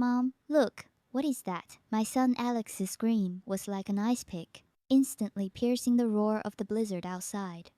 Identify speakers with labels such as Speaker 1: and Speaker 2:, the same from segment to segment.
Speaker 1: "Mom, look, what is that?" My son Alex's scream was like an ice pick, instantly piercing the roar of the blizzard outside.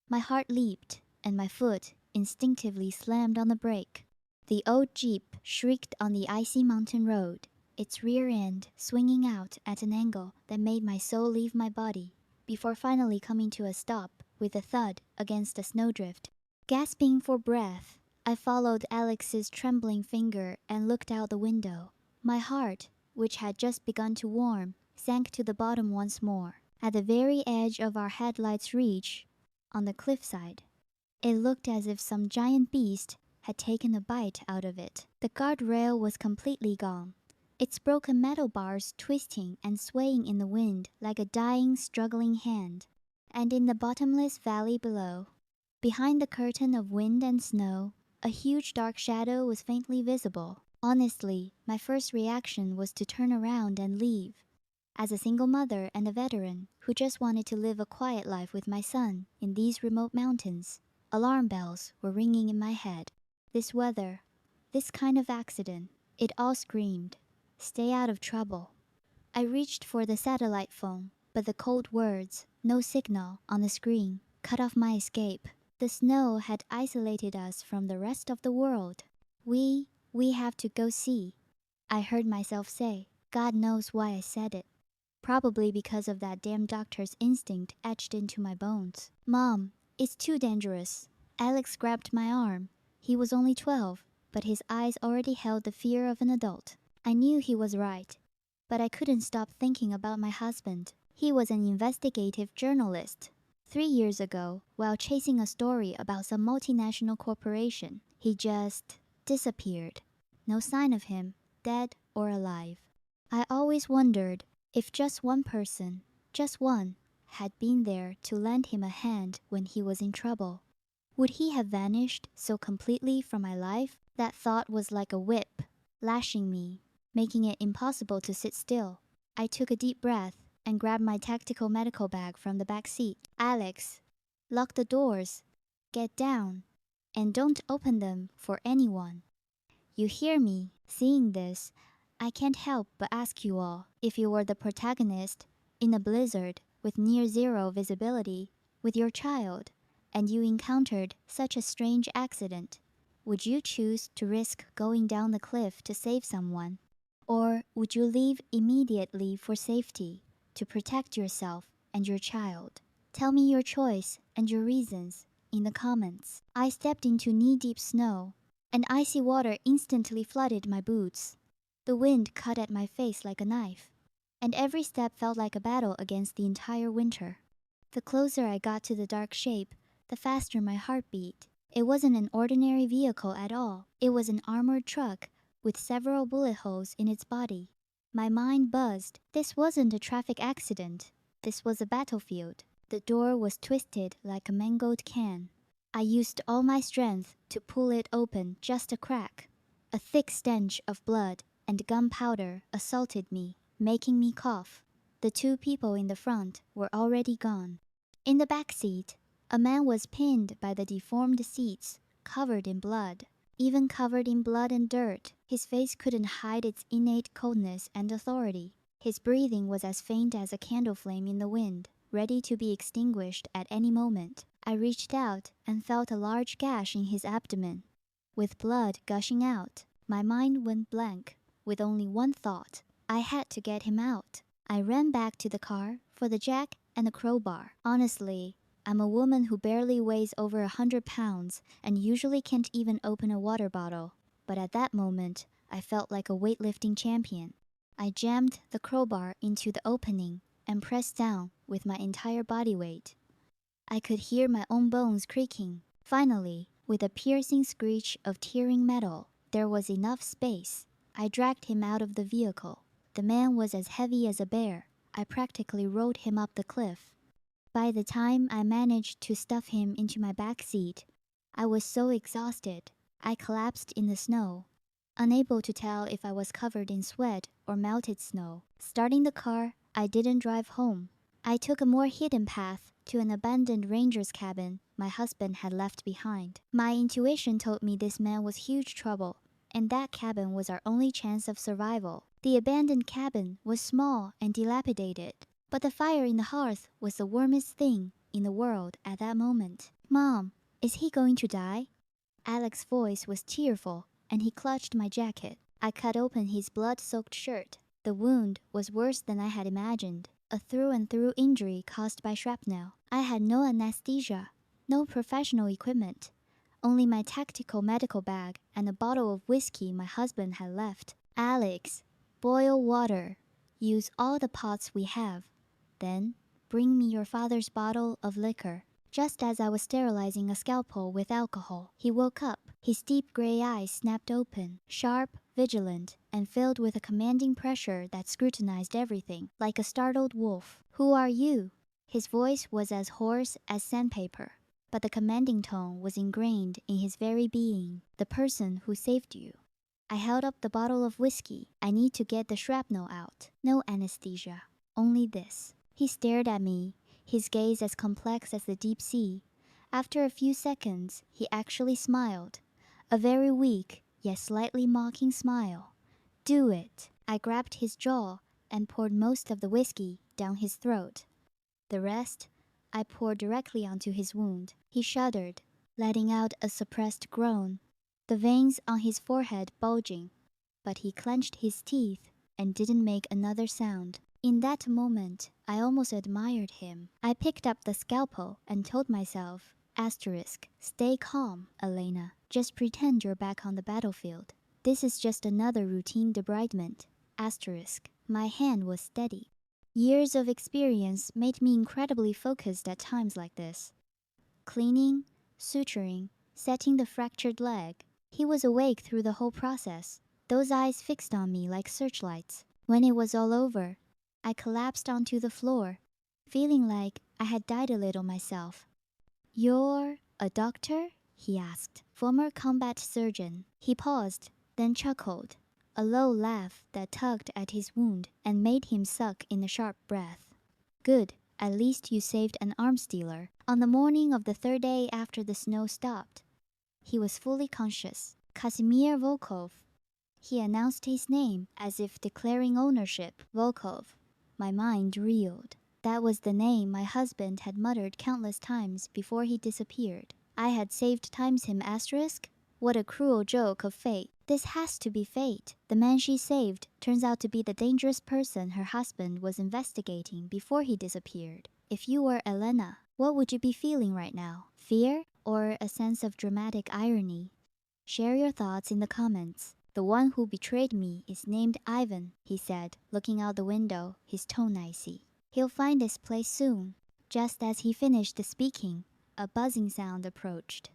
Speaker 1: My heart leaped, and my foot instinctively slammed on the brake. The old Jeep shrieked on the icy mountain road, its rear end swinging out at an angle that made my soul leave my body, before finally coming to a stop with a thud against a snowdrift. Gasping for breath, I followed Alex's trembling finger and looked out the window. My heart, which had just begun to warm, sank to the bottom once more. At the very edge of our headlights' reach, on the cliffside, it looked as if some giant beast had taken a bite out of it. The guardrail was completely gone, its broken metal bars twisting and swaying in the wind like a dying, struggling hand. And in the bottomless valley below, behind the curtain of wind and snow, a huge dark shadow was faintly visible. Honestly, my first reaction was to turn around and leave. As a single mother and a veteran who just wanted to live a quiet life with my son in these remote mountains, alarm bells were ringing in my head. This weather, this kind of accident, it all screamed, "Stay out of trouble." I reached for the satellite phone, but the cold words, "No signal," on the screen cut off my escape. The snow had isolated us from the rest of the world. We have to go see," I heard myself say. God knows why I said it. Probably because of that damn doctor's instinct etched into my bones. "Mom, it's too dangerous." Alex grabbed my arm. He was only 12, but his eyes already held the fear of an adult. I knew he was right, but I couldn't stop thinking about my husband. He was an investigative journalist. 3 years ago, while chasing a story about some multinational corporation, he just disappeared. No sign of him, dead or alive. I always wondered if just one person, just one, had been there to lend him a hand when he was in trouble. Would he have vanished so completely from my life? That thought was like a whip, lashing me, making it impossible to sit still. I took a deep breath and grabbed my tactical medical bag from the back seat. "Alex, lock the doors, get down, and don't open them for anyone. You hear me?" Seeing this, I can't help but ask you all, if you were the protagonist in a blizzard with near zero visibility with your child, and you encountered such a strange accident, would you choose to risk going down the cliff to save someone? Or would you leave immediately for safety to protect yourself and your child? Tell me your choice and your reasons in the comments. I stepped into knee-deep snow, and icy water instantly flooded my boots. The wind cut at my face like a knife, and every step felt like a battle against the entire winter. The closer I got to the dark shape, the faster my heart beat. It wasn't an ordinary vehicle at all. It was an armored truck with several bullet holes in its body. My mind buzzed. This wasn't a traffic accident. This was a battlefield. The door was twisted like a mangled can. I used all my strength to pull it open just a crack. A thick stench of blood and gunpowder assaulted me, making me cough. The 2 people in the front were already gone. In the back seat, a man was pinned by the deformed seats, covered in blood. Even covered in blood and dirt, his face couldn't hide its innate coldness and authority. His breathing was as faint as a candle flame in the wind, ready to be extinguished at any moment. I reached out and felt a large gash in his abdomen, with blood gushing out. My mind went blank, with only one thought: I had to get him out. I ran back to the car for the jack and the crowbar. Honestly, I'm a woman who barely weighs over 100 pounds and usually can't even open a water bottle. But at that moment, I felt like a weightlifting champion. I jammed the crowbar into the opening and pressed down with my entire body weight. I could hear my own bones creaking. Finally, with a piercing screech of tearing metal, there was enough space. I dragged him out of the vehicle. The man was as heavy as a bear. I practically rolled him up the cliff. By the time I managed to stuff him into my back seat, I was so exhausted, I collapsed in the snow, unable to tell if I was covered in sweat or melted snow. Starting the car, I didn't drive home. I took a more hidden path to an abandoned ranger's cabin my husband had left behind. My intuition told me this man was huge trouble, and that cabin was our only chance of survival. The abandoned cabin was small and dilapidated, but the fire in the hearth was the warmest thing in the world at that moment. "Mom, is he going to die?" Alex's voice was tearful, and he clutched my jacket. I cut open his blood-soaked shirt. The wound was worse than I had imagined, a through-and-through injury caused by shrapnel. I had no anesthesia, no professional equipment, only my tactical medical bag and a bottle of whiskey my husband had left. "Alex, boil water. Use all the pots we have. Then bring me your father's bottle of liquor." Just as I was sterilizing a scalpel with alcohol, he woke up. His deep gray eyes snapped open, sharp, vigilant, and filled with a commanding pressure that scrutinized everything, like a startled wolf. "Who are you?" His voice was as hoarse as sandpaper, but the commanding tone was ingrained in his very being. "The person who saved you." I held up the bottle of whiskey. "I need to get the shrapnel out. No anesthesia. Only this." He stared at me, his gaze as complex as the deep sea. After a few seconds, he actually smiled. A very weak, yet slightly mocking smile. "Do it." I grabbed his jaw and poured most of the whiskey down his throat. The rest, I poured directly onto his wound. He shuddered, letting out a suppressed groan, the veins on his forehead bulging. But he clenched his teeth and didn't make another sound. In that moment, I almost admired him. I picked up the scalpel and told myself, "Stay calm, Elena. Just pretend you're back on the battlefield. This is just another routine debridement. My hand was steady. Years of experience made me incredibly focused at times like this. Cleaning, suturing, setting the fractured leg. He was awake through the whole process, those eyes fixed on me like searchlights. When it was all over, I collapsed onto the floor, feeling like I had died a little myself. "You're a doctor?" he asked. "Former combat surgeon." He paused, then chuckled, a low laugh that tugged at his wound and made him suck in a sharp breath. "Good, at least you saved an arms dealer." On the morning of the third day after the snow stopped, he was fully conscious. "Casimir Volkov." He announced his name as if declaring ownership. Volkov. My mind reeled. That was the name my husband had muttered countless times before he disappeared. I had saved times him asterisk? What a cruel joke of fate. This has to be fate. The man she saved turns out to be the dangerous person her husband was investigating before he disappeared. If you were Elena, what would you be feeling right now? Fear or a sense of dramatic irony? Share your thoughts in the comments. "The one who betrayed me is named Ivan," he said, looking out the window, his tone icy. "He'll find this place soon." Just as he finished speaking, a buzzing sound approached.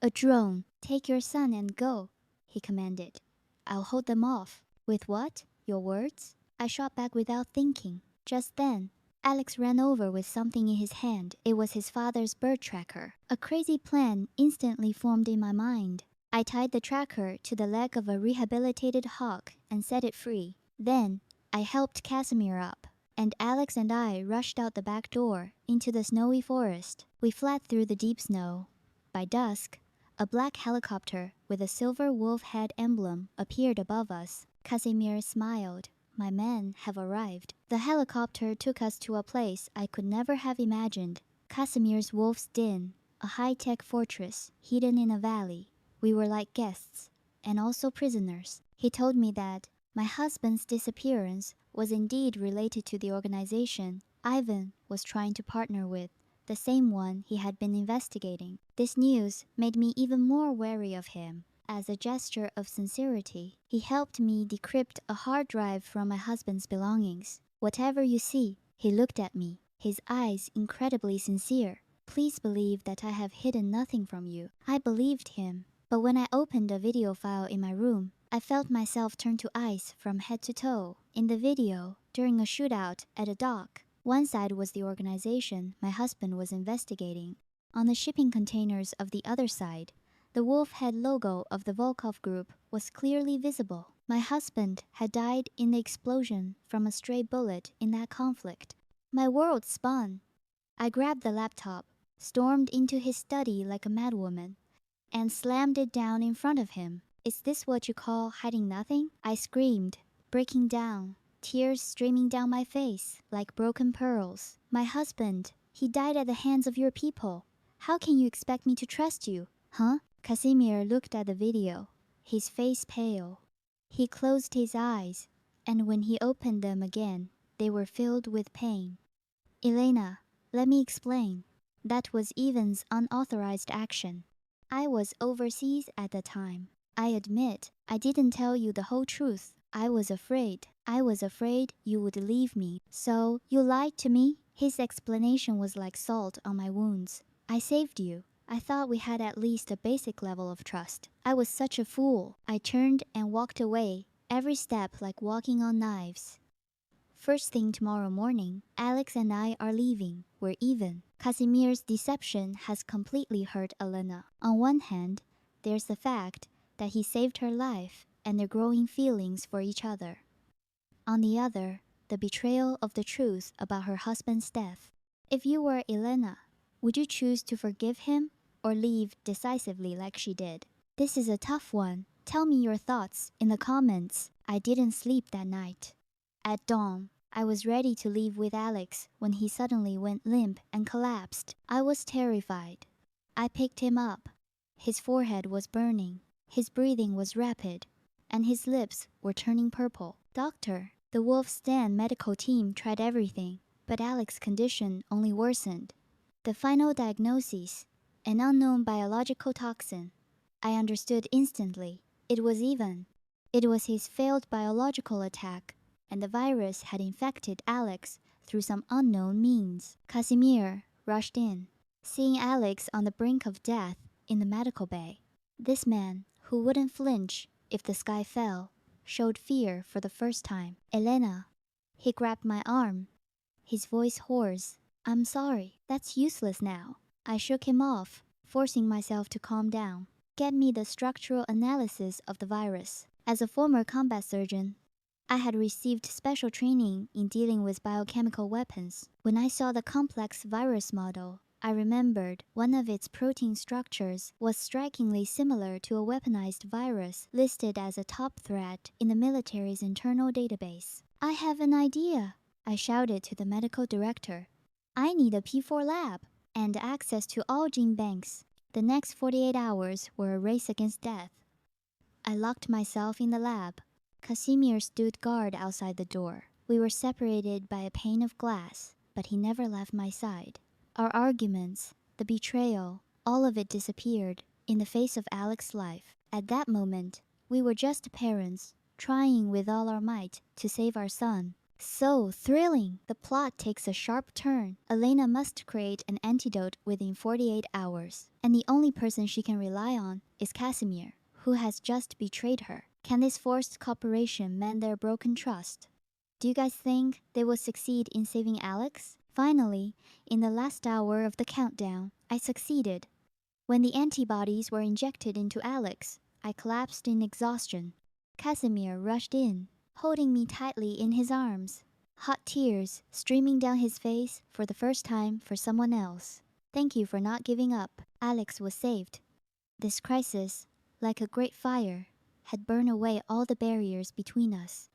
Speaker 1: "A drone. Take your son and go," he commanded. "I'll hold them off." "With what? Your words?" I shot back without thinking. Just then, Alex ran over with something in his hand. It was his father's bird tracker. A crazy plan instantly formed in my mind. I tied the tracker to the leg of a rehabilitated hawk and set it free. Then, I helped Casimir up, and Alex and I rushed out the back door into the snowy forest. We fled through the deep snow. By dusk, a black helicopter with a silver wolf head emblem appeared above us. Casimir smiled. "My men have arrived." The helicopter took us to a place I could never have imagined. Casimir's Wolf's Den, a high-tech fortress hidden in a valley. We were like guests, and also prisoners. He told me that my husband's disappearance was indeed related to the organization Ivan was trying to partner with, the same one he had been investigating. This news made me even more wary of him. As a gesture of sincerity, he helped me decrypt a hard drive from my husband's belongings. "Whatever you see," he looked at me, his eyes incredibly sincere. "Please believe that I have hidden nothing from you." I believed him. But when I opened a video file in my room, I felt myself turn to ice from head to toe. In the video, during a shootout at a dock, one side was the organization my husband was investigating. On the shipping containers of the other side, the wolf head logo of the Volkov Group was clearly visible. My husband had died in the explosion from a stray bullet in that conflict. My world spun. I grabbed the laptop, stormed into his study like a madwoman, and slammed it down in front of him. Is this what you call hiding nothing? I screamed, breaking down, tears streaming down my face like broken pearls. My husband, he died at the hands of your people. How can you expect me to trust you? Huh? Casimir looked at the video, his face pale. He closed his eyes, and when he opened them again, they were filled with pain. Elena, let me explain. That was Ivan's unauthorized action. I was overseas at the time. I admit, I didn't tell you the whole truth. I was afraid. I was afraid you would leave me. So, you lied to me? His explanation was like salt on my wounds. I saved you. I thought we had at least a basic level of trust. I was such a fool. I turned and walked away, every step like walking on knives. First thing tomorrow morning, Alex and I are leaving. We're even. Casimir's deception has completely hurt Elena. On one hand, there's the fact that he saved her life and their growing feelings for each other. On the other, the betrayal of the truth about her husband's death. If you were Elena, would you choose to forgive him or leave decisively like she did? This is a tough one. Tell me your thoughts in the comments. I didn't sleep that night. At dawn, I was ready to leave with Alex when he suddenly went limp and collapsed. I was terrified. I picked him up. His forehead was burning, his breathing was rapid, and his lips were turning purple. Doctor, the Wolf's Den medical team tried everything, but Alex's condition only worsened. The final diagnosis, an unknown biological toxin. I understood instantly. It was Ivan. It was his failed biological attack, and the virus had infected Alex through some unknown means. Casimir rushed in, seeing Alex on the brink of death in the medical bay. This man, who wouldn't flinch if the sky fell, showed fear for the first time. Elena. He grabbed my arm, his voice hoarse. I'm sorry, that's useless now. I shook him off, forcing myself to calm down. Get me the structural analysis of the virus. As a former combat surgeon, I had received special training in dealing with biochemical weapons. When I saw the complex virus model, I remembered one of its protein structures was strikingly similar to a weaponized virus listed as a top threat in the military's internal database. I have an idea, I shouted to the medical director. I need a P4 lab and access to all gene banks. The next 48 hours were a race against death. I locked myself in the lab. Casimir stood guard outside the door. We were separated by a pane of glass, but he never left my side. Our arguments, the betrayal, all of it disappeared in the face of Alex's life. At that moment, we were just parents, trying with all our might to save our son. So thrilling! The plot takes a sharp turn. Elena must create an antidote within 48 hours, and the only person she can rely on is Casimir, who has just betrayed her. Can this forced cooperation mend their broken trust? Do you guys think they will succeed in saving Alex? Finally, in the last hour of the countdown, I succeeded. When the antibodies were injected into Alex, I collapsed in exhaustion. Casimir rushed in, holding me tightly in his arms, hot tears streaming down his face for the first time for someone else. Thank you for not giving up. Alex was saved. This crisis, like a great fire, had burned away all the barriers between us.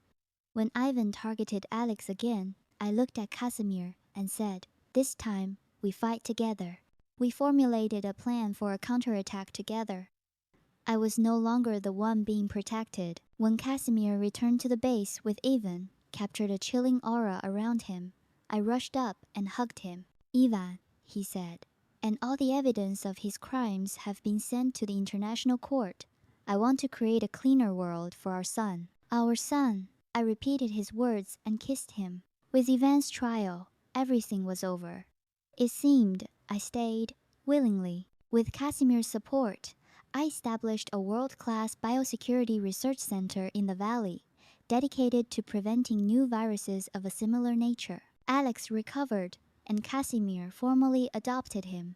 Speaker 1: When Ivan targeted Alex again, I looked at Casimir and said, this time, we fight together. We formulated a plan for a counterattack together. I was no longer the one being protected. When Casimir returned to the base with Ivan, captured a chilling aura around him, I rushed up and hugged him. Ivan, he said, and all the evidence of his crimes have been sent to the international court. I want to create a cleaner world for our son. Our son. I repeated his words and kissed him. With Ivan's trial, everything was over. It seemed I stayed willingly. With Casimir's support, I established a world-class biosecurity research center in the valley, dedicated to preventing new viruses of a similar nature. Alex recovered, and Casimir formally adopted him.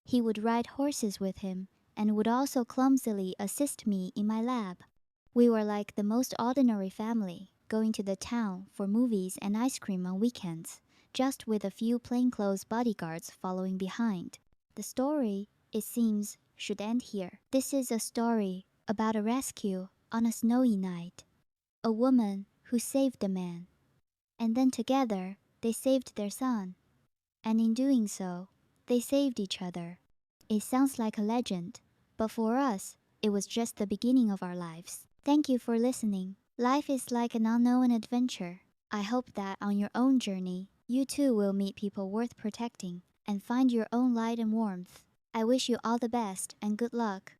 Speaker 1: He would ride horses with him, and would also clumsily assist me in my lab. We were like the most ordinary family, going to the town for movies and ice cream on weekends, just with a few plainclothes bodyguards following behind. The story, it seems, should end here. This is a story about a rescue on a snowy night. A woman who saved a man. And then together they saved their son. And in doing so, they saved each other. It sounds like a legend, but for us, it was just the beginning of our lives. Thank you for listening. Life is like an unknown adventure. I hope that on your own journey, you too will meet people worth protecting and find your own light and warmth. I wish you all the best and good luck.